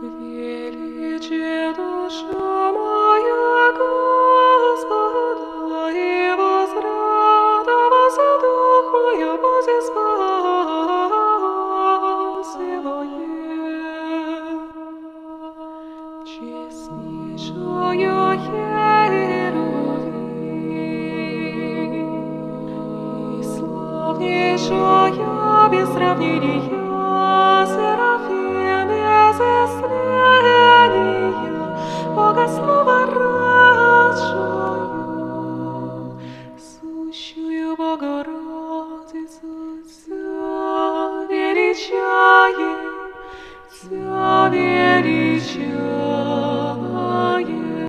Величие душа моя Господа, и возрадовался дух мой о Боге спасе моем. Честнейшая Херувим и славнейшая без сравнения Серафим без исцеления, Богослова рождаю, сущую Богородицу Вся величаем, вся величаем.